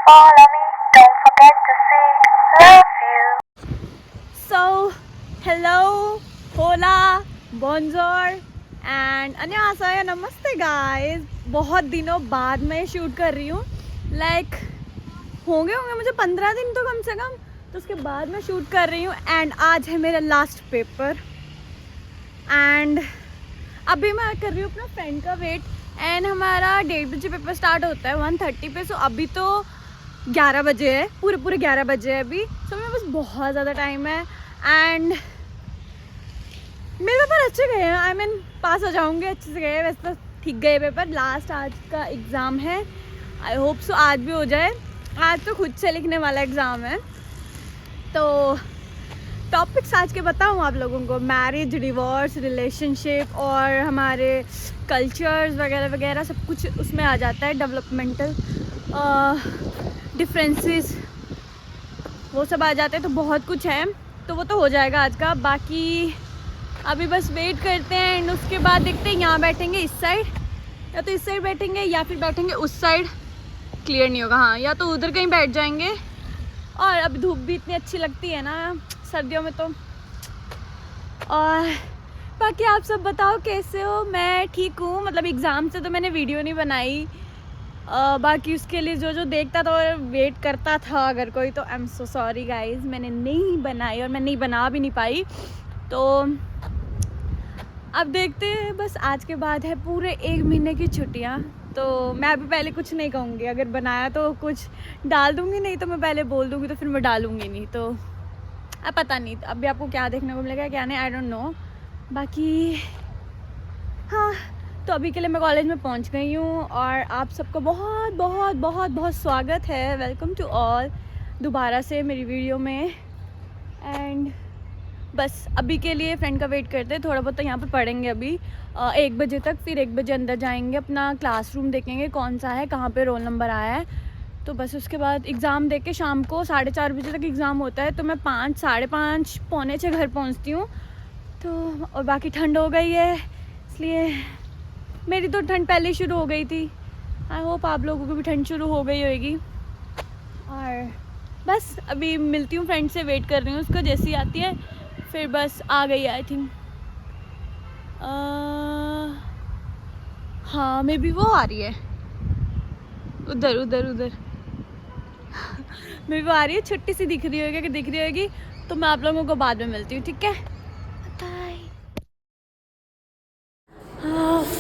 follow me, don't forget to say love you. So, hello, hola, bonjour and annyeonghaseyo, नमस्ते guys. बहुत दिनों बाद मैं शूट कर रही हूँ। होंगे मुझे 15 दिन तो कम से कम, तो उसके बाद मैं शूट कर रही हूँ। एंड आज है मेरा लास्ट पेपर एंड अभी मैं कर रही हूँ अपना फ्रेंड का वेट। एंड हमारा 1:30 बजे पेपर स्टार्ट होता है 1:30 पे। सो अभी तो 11 बजे है, पूरे 11 बजे है अभी। सो मेरे पास बहुत ज़्यादा टाइम है एंड मेरे पेपर अच्छे गए हैं। आई मीन पास हो जाऊंगे, अच्छे से गए। वैसे तो ठीक गए पेपर। लास्ट आज का एग्ज़ाम है, आई होप सो आज भी हो जाए। आज तो खुद से लिखने वाला एग्ज़ाम है। तो टॉपिक्स आज के बताऊँ आप लोगों को, मैरिज, डिवोर्स, रिलेशनशिप और हमारे कल्चर्स वगैरह वगैरह सब कुछ उसमें आ जाता है। डेवलपमेंटल डिफरेंसेस वो सब आ जाते हैं, तो बहुत कुछ है। तो वो तो हो जाएगा आज का। बाकी अभी बस वेट करते हैं एंड उसके बाद देखते हैं। यहाँ बैठेंगे इस साइड, या तो इस साइड बैठेंगे या फिर बैठेंगे उस साइड, क्लियर नहीं होगा। हाँ, या तो उधर कहीं बैठ जाएंगे। और अब धूप भी इतनी अच्छी लगती है ना सर्दियों में तो। और बाकी आप सब बताओ कैसे हो। मैं ठीक हूँ, मतलब एग्ज़ाम से तो मैंने वीडियो नहीं बनाई। बाकी उसके लिए जो देखता था और वेट करता था अगर कोई, तो I am so sorry guys, मैंने नहीं बनाई और मैं नहीं बना भी नहीं पाई। तो अब देखते हैं। बस आज के बाद है पूरे 1 महीने की छुट्टियाँ। तो मैं अभी पहले कुछ नहीं कहूँगी। अगर बनाया तो कुछ डाल दूँगी, नहीं तो मैं पहले बोल दूँगी, तो फिर मैं डालूँगी नहीं। तो अब पता नहीं अभी आपको क्या देखने को मिलेगा क्या नहीं, आई डोंट नो। बाकी हाँ, तो अभी के लिए मैं कॉलेज में पहुंच गई हूँ और आप सबका बहुत बहुत बहुत बहुत स्वागत है। वेलकम टू ऑल दोबारा से मेरी वीडियो में। एंड बस अभी के लिए फ्रेंड का वेट करते हैं। थोड़ा बहुत तो यहाँ पे पढ़ेंगे अभी 1 बजे तक, फिर 1 बजे अंदर जाएंगे, अपना क्लासरूम देखेंगे कौन सा है, कहाँ पे रोल नंबर आया है। तो बस उसके बाद एग्ज़ाम दे के शाम को 4:30 बजे तक एग्ज़ाम होता है। तो मैं 5, 5:30, पौने 6 घर पहुँचती हूँ। तो और बाकी ठंड हो गई है, इसलिए मेरी तो ठंड पहले ही शुरू हो गई थी। आई होप आप लोगों को भी ठंड शुरू हो गई होगी। और बस अभी मिलती हूँ फ्रेंड से, वेट कर रही हूँ उसको, जैसी आती है फिर बस आ गई आई थिंक। हाँ, मे बी वो आ रही है उधर उधर उधर मे बी वो आ रही है, छोटी सी दिख रही होगी। अगर दिख रही होगी तो मैं आप लोगों को बाद में मिलती हूँ, ठीक है।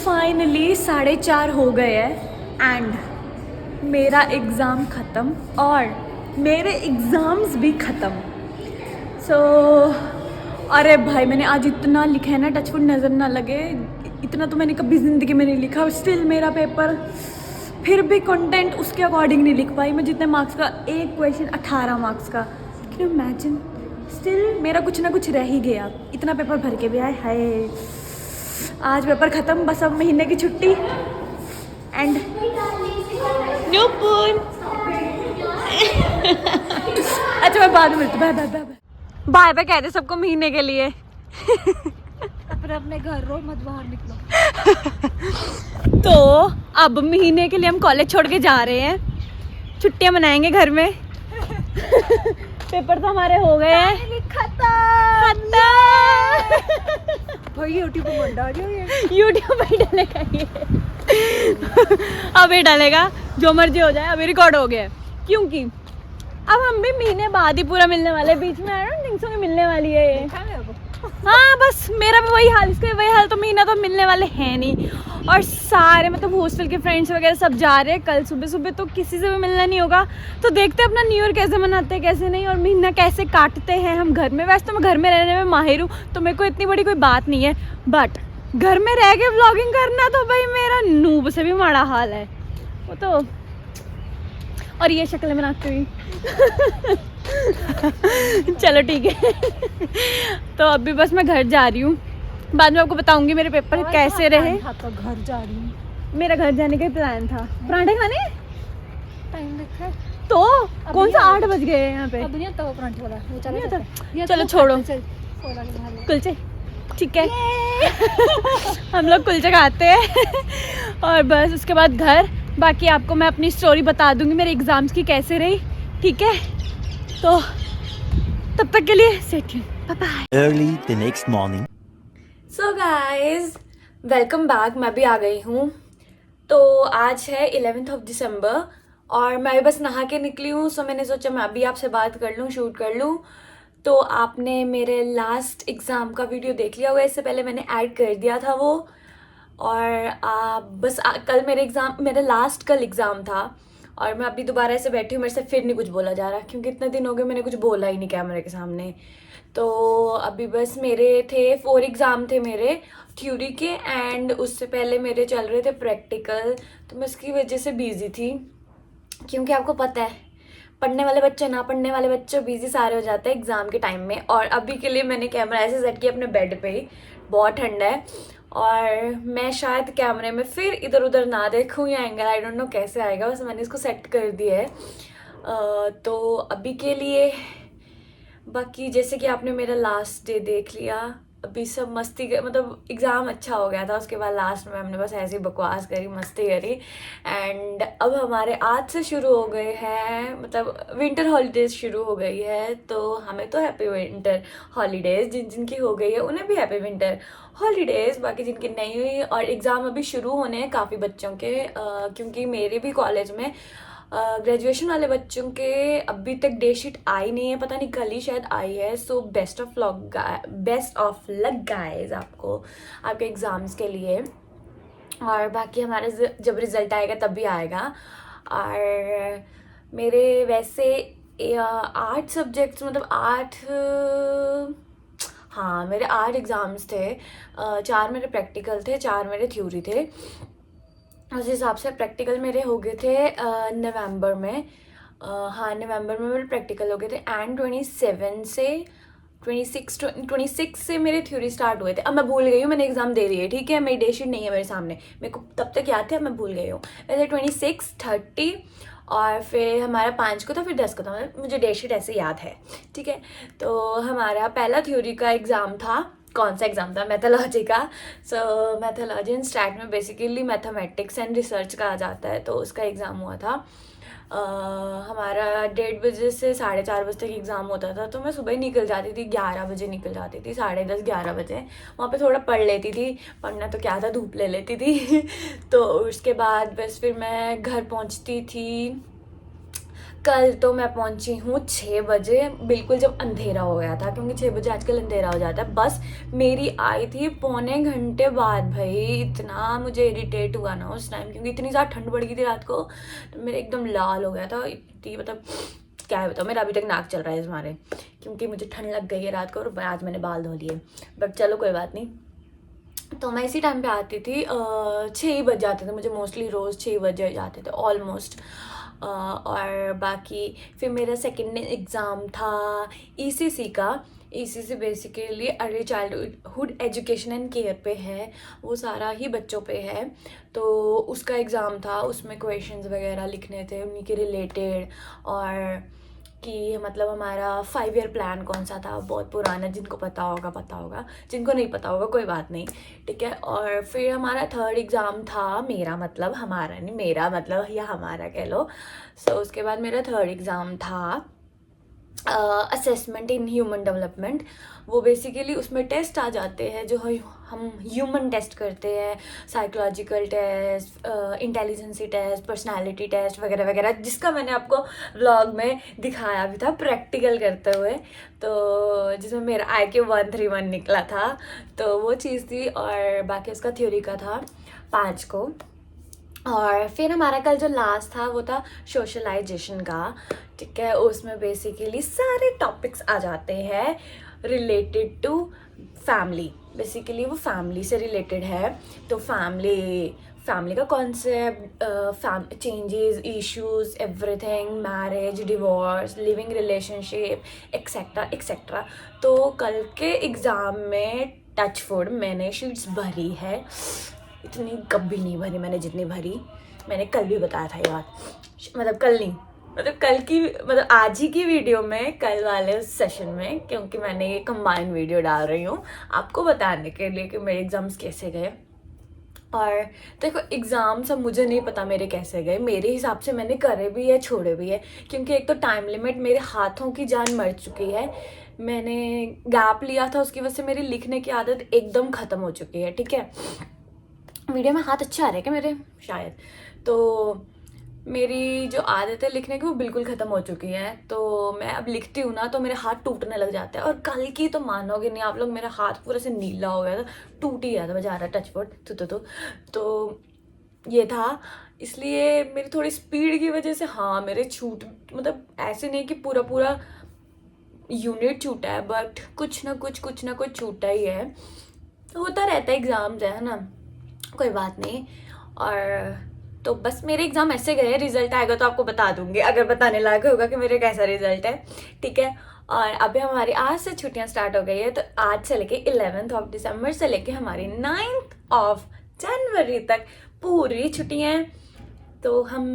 फाइनली 4:30 हो गए हैं एंड मेरा एग्ज़ाम ख़त्म और मेरे एग्ज़ाम्स भी ख़त्म। अरे भाई, मैंने आज इतना लिखा है ना, टचवुड नज़र ना लगे, इतना तो मैंने कभी ज़िंदगी में नहीं लिखा। स्टिल मेरा पेपर, फिर भी कंटेंट उसके अकॉर्डिंग नहीं लिख पाई मैं। जितने मार्क्स का, एक क्वेश्चन 18 मार्क्स का, कैन यू इमेजिन। स्टिल मेरा कुछ ना कुछ रह ही गया, इतना पेपर भर के भी आए। हाय, आज पेपर ख़त्म, बस अब महीने की छुट्टी एंड न्यूपून। अच्छा, मैं बाद में मिलती हूँ। Bye bye bye bye bye कह दे सबको महीने के लिए। अपने घर रो, मत बाहर निकलो। तो अब महीने के लिए हम कॉलेज छोड़ के जा रहे हैं, छुट्टियां मनाएंगे घर में। पेपर तो हमारे हो गए हैं खत्म। भाई यूट्यूब पर डालियो, ये यूट्यूब पर डालेगा ये। अब ये डालेगा, जो मर्जी हो जाए, अभी रिकॉर्ड हो गया है। क्योंकि अब हम भी महीने बाद ही पूरा मिलने वाले, बीच में आई डोंट थिंक सो मिलने वाली है ये। हाँ, बस मेरा भी वही हाल, इसका भी वही हाल। तो महीना तो मिलने वाले हैं नहीं। और सारे मतलब हॉस्टल के फ्रेंड्स वगैरह सब जा रहे हैं कल सुबह सुबह, तो किसी से भी मिलना नहीं होगा। तो देखते हैं अपना न्यू ईयर कैसे मनाते हैं कैसे नहीं, और महीना कैसे काटते हैं हम घर में। वैसे तो मैं घर में रहने में माहिर हूँ, तो मेरे को इतनी बड़ी कोई बात नहीं है। बट घर में रह के व्लॉगिंग करना तो भाई मेरा नूब से भी माड़ा हाल है वो तो। और ये शक्ल बनाती हुई चलो ठीक है। तो अभी बस मैं घर जा रही हूँ, बाद में आपको बताऊंगी मेरे पेपर कैसे रहे। तो घर जा रही हूँ, मेरा घर जाने का ही प्लान था। पराठे खाने टाइम रखा है तो कौन सा 8 बज गए हैं यहाँ पे। अब नहीं आता वो परांठे वाला, वो चला नहीं जाता आता? है। चलो छोड़ो, चल, सोला के बाहर। कुलचे ठीक है। हम लोग कुलचे खाते हैं और बस उसके बाद घर, बाकी आपको मैं अपनी स्टोरी बता दूंगी मेरे एग्ज़ाम्स की कैसे रही, ठीक है? तो तब तक के लिए stay tuned, bye bye. Early the next morning. So guys welcome back. मैं भी आ गई हूँ। तो आज है 11 दिसंबर और मैं भी बस नहा के निकली हूँ। सो मैंने सोचा मैं अभी आपसे बात कर लूँ, शूट कर लूँ। तो आपने मेरे लास्ट एग्ज़ाम का वीडियो देख लिया होगा, इससे पहले मैंने ऐड कर दिया था वो। और कल मेरा लास्ट कल एग्ज़ाम था और मैं अभी दोबारा ऐसे बैठी हूँ। मेरे से फिर नहीं कुछ बोला जा रहा क्योंकि इतने दिन हो गए मैंने कुछ बोला ही नहीं कैमरे के सामने। तो अभी बस मेरे थे 4 एग्ज़ाम थे मेरे थ्योरी के, एंड उससे पहले मेरे चल रहे थे प्रैक्टिकल। तो मैं इसकी वजह से बिज़ी थी क्योंकि आपको पता है पढ़ने वाले बच्चे ना पढ़ने वाले बच्चे बिज़ी सारे हो जाते हैं एग्ज़ाम के टाइम में। और अभी के लिए मैंने कैमरा ऐसे सेट किया अपने बेड पे ही, बहुत ठंडा है और मैं शायद कैमरे में फिर इधर उधर ना देखूँ या एंगल आई डोंट नो कैसे आएगा, बस मैंने इसको सेट कर दिया है। तो अभी के लिए बाकी जैसे कि आपने मेरा लास्ट डे देख लिया, अभी सब मस्ती मतलब एग्ज़ाम अच्छा हो गया था। उसके बाद लास्ट में हमने बस ऐसी बकवास करी, मस्ती करी। एंड अब हमारे आज से शुरू हो गए हैं, मतलब विंटर हॉलीडेज शुरू हो गई है। तो हमें तो हैप्पी विंटर हॉलीडेज़, जिनकी हो गई है उन्हें भी हैप्पी विंटर हॉलीडेज़, बाकी जिनकी नहीं हुई। और एग्ज़ाम अभी शुरू होने हैं काफ़ी बच्चों के, क्योंकि मेरे भी कॉलेज में ग्रेजुएशन वाले बच्चों के अभी तक डे शीट आई नहीं है, पता नहीं कल ही शायद आई है। So best of luck guys आपको आपके एग्ज़ाम्स के लिए। और बाकी हमारा जब रिज़ल्ट आएगा तब भी आएगा। और मेरे वैसे 8 सब्जेक्ट्स मतलब 8 हाँ मेरे 8 एग्ज़ाम्स थे, 4 मेरे प्रैक्टिकल थे, 4 मेरे थ्योरी थे। उस हिसाब से प्रैक्टिकल मेरे हो गए थे नवंबर में, हाँ नवंबर में मेरे प्रैक्टिकल हो गए थे। एंड 26 से मेरे थ्योरी स्टार्ट हुए थे। अब मैं भूल गई हूँ, मैंने एग्ज़ाम दे दिए, ठीक है, मेरी डे शीट नहीं है मेरे सामने, मेरे को तब तक याद थे, अब मैं भूल गई हूँ। वैसे 26, 30 और फिर हमारा 5 को था, फिर 10 को था, मतलब मुझे डे शीट ऐसे याद है, ठीक है। तो हमारा पहला थ्योरी का एग्ज़ाम था, कौन सा एग्ज़ाम था, मैथोलॉजी का। सो मैथोलॉजी एंड स्टैट में बेसिकली मैथमेटिक्स एंड रिसर्च का आ जाता है, तो उसका एग्ज़ाम हुआ था। हमारा 1:30 बजे से 4:30 बजे तक एग्ज़ाम होता था। तो मैं सुबह ही निकल जाती थी, 11 बजे निकल जाती थी, 10:30 11 बजे। वहाँ पे थोड़ा पढ़ लेती थी, पढ़ना तो क्या था, धूप ले लेती थी तो उसके बाद बस फिर मैं घर पहुँचती थी। कल तो मैं पहुंची हूँ 6 बजे, बिल्कुल जब अंधेरा हो गया था, क्योंकि 6 बजे आजकल अंधेरा हो जाता है। बस मेरी आई थी पौने घंटे बाद। भाई इतना मुझे इरिटेट हुआ ना उस टाइम, क्योंकि इतनी ज़्यादा ठंड पड़ गई थी रात को, तो मेरे एकदम लाल हो गया था। इतनी मतलब क्या है बताओ, मेरा अभी तक नाक चल रहा है इस मारे, क्योंकि मुझे ठंड लग गई है रात को और आज मैंने बाल धो लिए। बट चलो कोई बात नहीं। तो मैं इसी टाइम पे आती थी, 6 ही बज जाते थे मुझे, मोस्टली रोज़ 6 बजे जाते थे ऑलमोस्ट। और बाकी फिर मेरा सेकेंड एग्ज़ाम था ECC का। ECC basically early childhood education and care पे है, वो सारा ही बच्चों पे है। तो उसका एग्ज़ाम था, उसमें क्वेश्चंस वगैरह लिखने थे उन्हीं के रिलेटेड, और कि मतलब हमारा 5 ईयर प्लान कौन सा था, बहुत पुराना, जिनको पता होगा, जिनको नहीं पता होगा कोई बात नहीं, ठीक है। और फिर हमारा 3rd एग्ज़ाम था, मेरा मतलब हमारा नहीं, मेरा मतलब या हमारा कह लो। सो उसके बाद मेरा 3rd एग्ज़ाम था असेसमेंट इन ह्यूमन डेवलपमेंट। वो बेसिकली उसमें टेस्ट आ जाते हैं जो हम ह्यूमन टेस्ट करते हैं, psychological test, intelligency test, personality test वगैरह वगैरह, जिसका मैंने आपको व्लॉग में दिखाया भी था प्रैक्टिकल करते हुए, तो जिसमें मेरा IQ 131 निकला था, तो वो चीज़ थी। और बाकी उसका थ्योरी का था 5 को। और फिर हमारा कल जो लास्ट था वो था सोशलाइजेशन का, ठीक है। उसमें बेसिकली सारे टॉपिक्स आ जाते हैं रिलेटेड टू फैमिली, बेसिकली वो फैमिली से रिलेटेड है। तो फैमिली का concept, changes, issues, everything, marriage, divorce, living relationship, etcetera etcetera. तो कल के एग्ज़ाम में टचवुड मैंने शीट्स भरी है, इतनी कभी नहीं भरी मैंने जितनी भरी, मैंने कल भी बताया था ये बात, मतलब कल नहीं, मतलब कल की, मतलब आज ही की वीडियो में, कल वाले सेशन में, क्योंकि मैंने ये कंबाइन वीडियो डाल रही हूँ आपको बताने के लिए कि मेरे एग्ज़ाम्स कैसे गए। और देखो एग्ज़ाम्स अब मुझे नहीं पता मेरे कैसे गए, मेरे हिसाब से मैंने करे भी है छोड़े भी है, क्योंकि एक तो टाइम लिमिट, मेरे हाथों की जान मर चुकी है, मैंने गैप लिया था उसकी वजह से मेरी लिखने की आदत एकदम ख़त्म हो चुकी है। ठीक है, वीडियो में हाथ अच्छे आ रहे हैं क्या मेरे, शायद। तो मेरी जो आदत है लिखने की वो बिल्कुल ख़त्म हो चुकी है, तो मैं अब लिखती हूँ ना तो मेरे हाथ टूटने लग जाते हैं। और कल की तो मानोगे नहीं आप लोग, मेरा हाथ पूरा से नीला हो गया था, टूट ही गया था बेचारा, टचवुड। तो ये था, इसलिए मेरी थोड़ी स्पीड की वजह से हाँ मेरे छूट, मतलब ऐसे नहीं कि पूरा पूरा यूनिट छूटा है, बट कुछ ना कुछ छूटा ही है, तो होता रहता है, एग्ज़ाम्स है ना, कोई बात नहीं। और तो बस मेरे एग्ज़ाम ऐसे गए, रिजल्ट आएगा तो आपको बता दूंगी, अगर बताने लायक होगा कि मेरे कैसा रिजल्ट है। ठीक है, और अभी हमारी आज से छुट्टियां स्टार्ट हो गई है, तो आज से लेके 11 दिसंबर से लेके हमारी 9 जनवरी तक पूरी छुट्टियां हैं। तो हम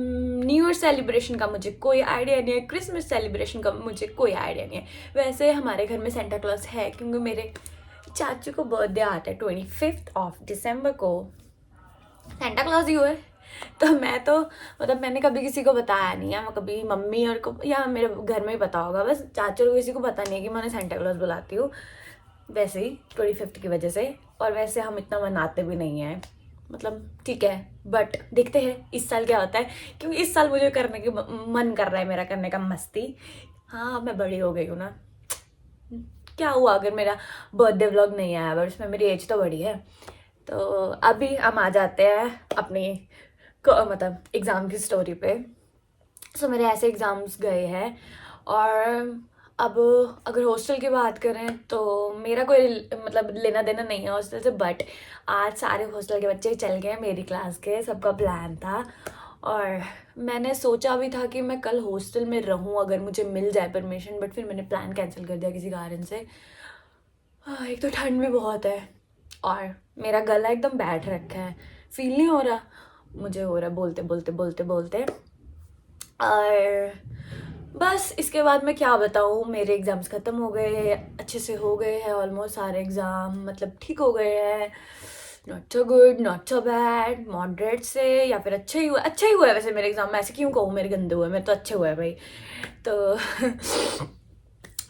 न्यू ईयर सेलिब्रेशन का मुझे कोई आइडिया नहीं है, क्रिसमस सेलिब्रेशन का मुझे कोई आइडिया नहीं है। वैसे हमारे घर में सेंटा क्लॉज है, क्योंकि मेरे चाचू को बर्थडे आता है 25 दिसंबर को, सेंटा क्लॉज ही हुआ है। तो मैं तो मतलब मैंने कभी किसी को बताया नहीं है, मैं कभी मम्मी और को या मेरे घर में ही पता होगा, बस चाचू को किसी को पता नहीं है कि मैं सेंटा क्लॉज बुलाती हूँ, वैसे ही 25 की वजह से। और वैसे हम इतना मनाते भी नहीं हैं, मतलब ठीक है, बट देखते हैं इस साल क्या होता है, क्योंकि इस साल मुझे करने की मन कर रहा है, मेरा करने का मस्ती। हाँ मैं बड़ी हो गई हूँ ना, क्या हुआ अगर मेरा बर्थडे व्लॉग नहीं आया, बट उसमें मेरी एज तो बड़ी है। तो अभी हम आ जाते हैं अपनी मतलब एग्ज़ाम की स्टोरी पे। सो मेरे ऐसे एग्ज़ाम्स गए हैं, और अब अगर हॉस्टल की बात करें तो मेरा कोई मतलब लेना देना नहीं है हॉस्टल से, बट आज सारे हॉस्टल के बच्चे चल गए, मेरी क्लास के सबका प्लान था। और मैंने सोचा भी था कि मैं कल हॉस्टल में रहूं अगर मुझे मिल जाए परमिशन, बट फिर मैंने प्लान कैंसिल कर दिया किसी कारण से। एक तो ठंड भी बहुत है, और मेरा गला एकदम बैठ रखा है, फील नहीं हो रहा, मुझे हो रहा है बोलते। और बस इसके बाद मैं क्या बताऊँ, मेरे एग्ज़ाम्स ख़त्म हो गए, अच्छे से हो गए हैं ऑलमोस्ट सारे एग्ज़ाम, मतलब ठीक हो गए हैं, not so good not so bad, moderate से, या फिर अच्छा ही हुआ है वैसे मेरे एग्ज़ाम। मैं ऐसे क्यों कहूँ मेरे गंदे हुए, मेरे तो अच्छे हुए हैं भाई। तो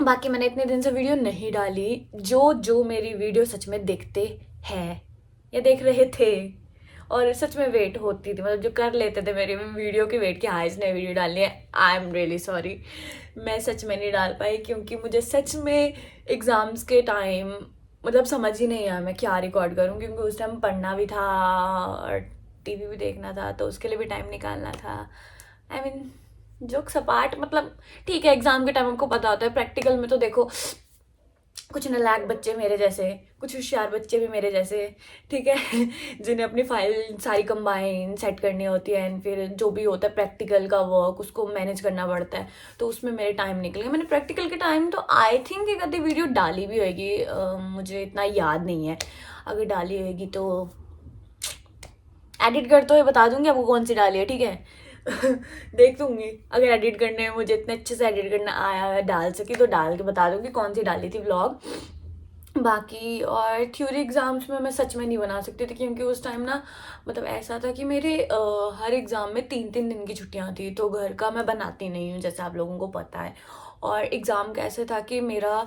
बाकी मैंने इतने दिन से वीडियो नहीं डाली, जो मेरी वीडियो सच में देखते हैं या देख रहे थे और सच में वेट होती थी, मतलब जो कर लेते थे मेरी वीडियो की वेट, कि हाँ इसने वीडियो डालनी है, आई एम रियली सॉरी, मैं सच में नहीं डाल पाई, क्योंकि मुझे सच में एग्ज़ाम्स के टाइम मतलब समझ ही नहीं आया मैं क्या रिकॉर्ड करूँ, क्योंकि उस टाइम पढ़ना भी था और टीवी भी देखना था, तो उसके लिए भी टाइम निकालना था। आई मीन जोक सपाट, मतलब ठीक है, एग्ज़ाम के टाइम आपको पता होता है, प्रैक्टिकल में तो देखो कुछ नालायक बच्चे मेरे जैसे, कुछ होशियार बच्चे भी मेरे जैसे, ठीक है, जिन्हें अपनी फाइल सारी कंबाइन सेट करनी होती है, एंड फिर जो भी होता है प्रैक्टिकल का वर्क उसको मैनेज करना पड़ता है, तो उसमें मेरे टाइम निकल गया। मैंने प्रैक्टिकल के टाइम तो आई थिंक एक आधी वीडियो डाली भी होगी, मुझे इतना याद नहीं है, अगर डाली होगी तो एडिट करते हुए बता दूंगी आपको कौन सी डाली है, ठीक है। देख दूंगी, अगर एडिट करने में मुझे इतने अच्छे से एडिट करना आया, डाल सकी तो डाल के बता दूंगी कौन सी डाली थी व्लॉग। बाकी और थ्योरी एग्ज़ाम्स में मैं सच में नहीं बना सकती थी, क्योंकि उस टाइम ना मतलब ऐसा था कि मेरे हर एग्ज़ाम में 3-3 दिन की छुट्टियां थी, तो घर का मैं बनाती नहीं हूँ जैसे आप लोगों को पता है। और एग्ज़ाम कैसे था कि मेरा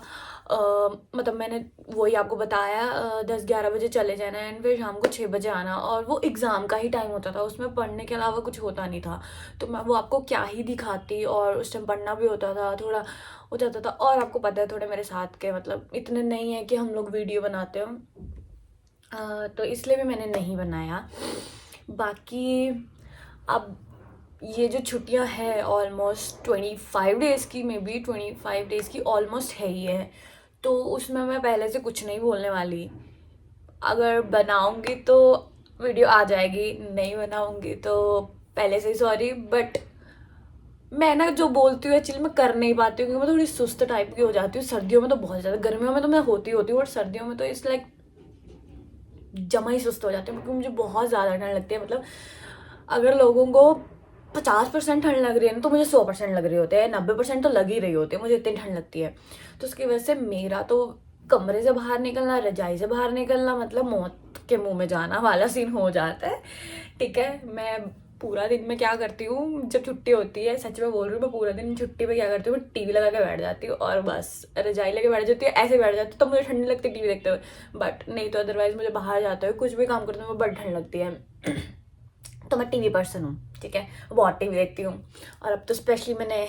मतलब मैंने वही आपको बताया, 10-11 बजे चले जाना एंड फिर शाम को 6 बजे आना, और वो एग्ज़ाम का ही टाइम होता था, उसमें पढ़ने के अलावा कुछ होता नहीं था, तो मैं वो आपको क्या ही दिखाती, और उस टाइम पढ़ना भी होता था, थोड़ा हो जाता था। और आपको पता है थोड़े मेरे साथ के मतलब इतने नहीं है कि हम लोग वीडियो बनाते हो, तो इसलिए भी मैंने नहीं बनाया। बाकी अब ये जो छुट्टियां हैं ऑलमोस्ट 25 डेज़ की, मे बी 25 डेज़ की ऑलमोस्ट है ही है, तो उसमें मैं पहले से कुछ नहीं बोलने वाली, अगर बनाऊंगी तो वीडियो आ जाएगी, नहीं बनाऊंगी तो पहले से ही सॉरी। बट मैं ना जो बोलती हूँ एक्चुअली मैं कर नहीं पाती हूँ, क्योंकि मैं थोड़ी सुस्त टाइप की हो जाती हूँ, सर्दियों में तो बहुत ज़्यादा, गर्मियों में तो मैं होती हूँ, और सर्दियों में तो इट्स लाइक जमा ही सुस्त हो जाती हूँ, क्योंकि मुझे बहुत ज़्यादा ठंड लगती है। मतलब अगर लोगों को 50% ठंड लग रही है ना, तो मुझे 100% लग रही होती है, 90% तो लग ही रही होती है, मुझे इतनी ठंड लगती है। तो उसकी वजह से मेरा तो कमरे से बाहर निकलना, रजाई से बाहर निकलना मतलब मौत के मुंह में जाना वाला सीन हो जाता है। ठीक है, मैं पूरा दिन में क्या करती हूँ, जब छुट्टी होती है, सच में बोल रही हूँ, मैं पूरा दिन छुट्टी पे क्या करती हूँ, टीवी लगा के बैठ जाती हूँ और बस रजाई लगे बैठ जाती है, ऐसे बैठ जाती हूँ। तो मुझे ठंडी लगती है टीवी देखते हुए, बट नहीं तो अदरवाइज मुझे बाहर जाते हुए कुछ भी काम करते हुए मुझे बड़ी ठंड लगती है। तो मैं टीवी पर्सन हूँ, ठीक है, बहुत टीवी देखती हूँ। और अब तो स्पेशली मैंने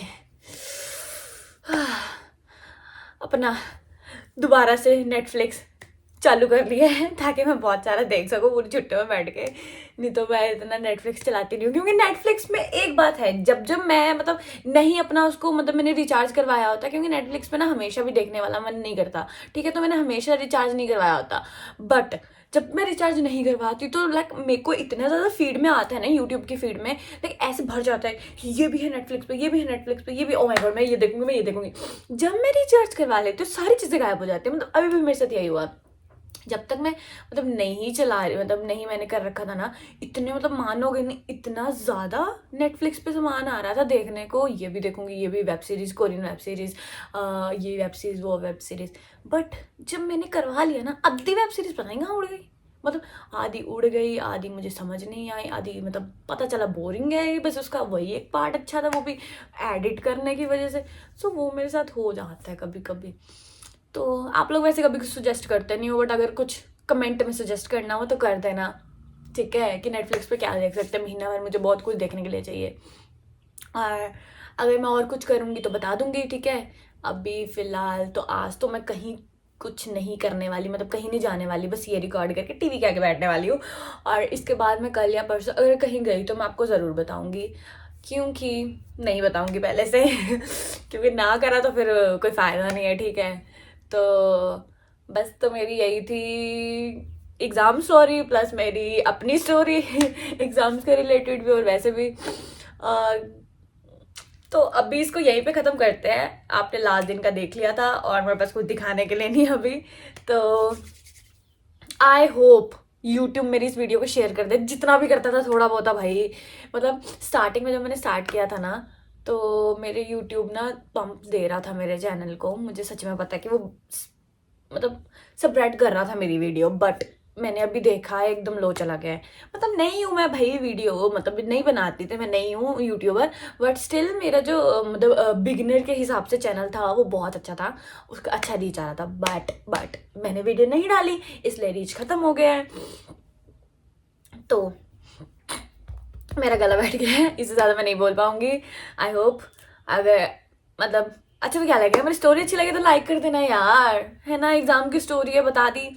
अपना दोबारा से नेटफ्लिक्स चालू कर लिया है ताकि मैं बहुत सारा देख सकूँ पूरी छुट्टियों में बैठ के। नहीं तो मैं इतना नेटफ्लिक्स चलाती नहीं हूँ, क्योंकि नेटफ्लिक्स में एक बात है, जब मैं मतलब नहीं अपना उसको मतलब मैंने रिचार्ज करवाया होता, क्योंकि नेटफ्लिक्स पे ना हमेशा भी देखने वाला मन नहीं करता, ठीक है, तो मैंने हमेशा रिचार्ज नहीं करवाया होता। बट जब मैं रिचार्ज नहीं करवाती तो लाइक मेरे को इतना ज़्यादा फीड में आता है ना, यूट्यूब की फीड में लाइक ऐसे भर जाता है, ये भी है नेटफ्लिक्स पे, ये भी है नेटफ्लिक्स पे, ये भी, ओ माय गॉड मैं ये देखूंगी, मैं ये देखूंगी। जब मैं रिचार्ज करवा लेती हूँ सारी चीज़ें गायब हो जाती है। मतलब अभी भी मेरे साथ यही हुआ, जब तक मैं मतलब नहीं चला रही, मतलब नहीं मैंने कर रखा था ना, इतने मतलब मानोगे नहीं, इतना ज़्यादा नेटफ्लिक्स पे सामान आ रहा था देखने को, ये भी देखूंगी, ये भी web series, Korean web series, ये वेब सीरीज़, वो वेब सीरीज़। बट जब मैंने करवा लिया ना, आधी वेब सीरीज़ पता नहीं कहाँ उड़ गई, मतलब आधी उड़ गई, आधी मुझे समझ नहीं आई, आधी मतलब पता चला बोरिंग है, बस उसका वही एक पार्ट अच्छा था, वो भी एडिट करने की वजह से। सो वो मेरे साथ हो जाता है कभी कभी। तो आप लोग वैसे कभी कुछ सुजेस्ट करते नहीं हो, बट अगर कुछ कमेंट में सुजेस्ट करना हो तो कर देना, ठीक है, कि नेटफ्लिक्स पे क्या देख सकते हैं। महीना भर मुझे बहुत कुछ देखने के लिए चाहिए, और अगर मैं और कुछ करूँगी तो बता दूँगी, ठीक है। अभी फ़िलहाल तो आज तो मैं कहीं कुछ नहीं करने वाली, मतलब कहीं नहीं जाने वाली, बस ये रिकॉर्ड करके टीवी के आगे बैठने वाली हूँ। और इसके बाद मैं कल या परसों अगर कहीं गई तो मैं आपको ज़रूर बताऊँगी, क्योंकि नहीं बताऊँगी पहले से क्योंकि ना करा तो फिर कोई फ़ायदा नहीं है, ठीक है। तो बस तो मेरी यही थी एग्ज़ाम स्टोरी, प्लस मेरी अपनी स्टोरी एग्ज़ाम्स के रिलेटेड भी और वैसे भी। तो अभी इसको यहीं पे ख़त्म करते हैं। आपने लास्ट दिन का देख लिया था और मेरे पास कुछ दिखाने के लिए नहीं अभी। तो आई होप यूट्यूब मेरी इस वीडियो को शेयर कर दे, जितना भी करता था थोड़ा बहुत था भाई। मतलब स्टार्टिंग में जब मैंने स्टार्ट किया था ना, तो मेरे यूट्यूब ना पंप दे रहा था मेरे चैनल को, मुझे सच में पता है कि वो मतलब स्प्रेड कर रहा था मेरी वीडियो। बट मैंने अभी देखा है एकदम लो चला गया है। मतलब नहीं हूँ मैं भाई वीडियो मतलब नहीं बनाती थी, मैं नहीं हूँ यूट्यूबर, बट स्टिल मेरा जो मतलब बिगिनर के हिसाब से चैनल था वो बहुत अच्छा था, उसका अच्छा रीच आ रहा था। बट मैंने वीडियो नहीं डाली इसलिए रीच खत्म हो गया है। तो मेरा गला बैठ गया है, इससे ज़्यादा मैं नहीं बोल पाऊँगी। आई होप अगर मतलब अच्छा तो क्या लगेगा, मेरी स्टोरी अच्छी लगे तो लाइक कर देना यार, है ना। एग्ज़ाम की स्टोरी है, बता दी।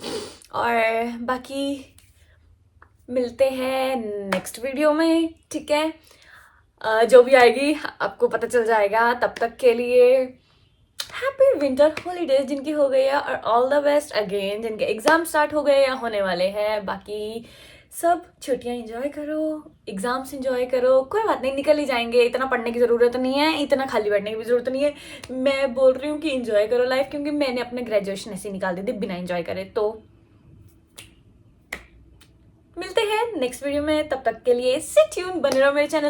और बाकी मिलते हैं नेक्स्ट वीडियो में, ठीक है। जो भी आएगी आपको पता चल जाएगा। तब तक के लिए हैप्पी विंटर हॉलीडेज जिनकी हो गई है, और ऑल द बेस्ट अगेन जिनके एग्ज़ाम स्टार्ट हो गए या होने वाले हैं। बाकी सब छुट्टियां एंजॉय करो, एग्ज़ाम्स एंजॉय करो, कोई बात नहीं, निकल ही जाएंगे, इतना पढ़ने की ज़रूरत नहीं है, इतना खाली बैठने की भी ज़रूरत नहीं है। मैं बोल रही हूँ कि एंजॉय करो लाइफ, क्योंकि मैंने अपने ग्रेजुएशन ऐसे निकाल दी थी बिना एंजॉय करे। तो मिलते हैं नेक्स्ट वीडियो में, तब तक के लिए स्टे ट्यून्ड, बने रहो मेरे चैनल।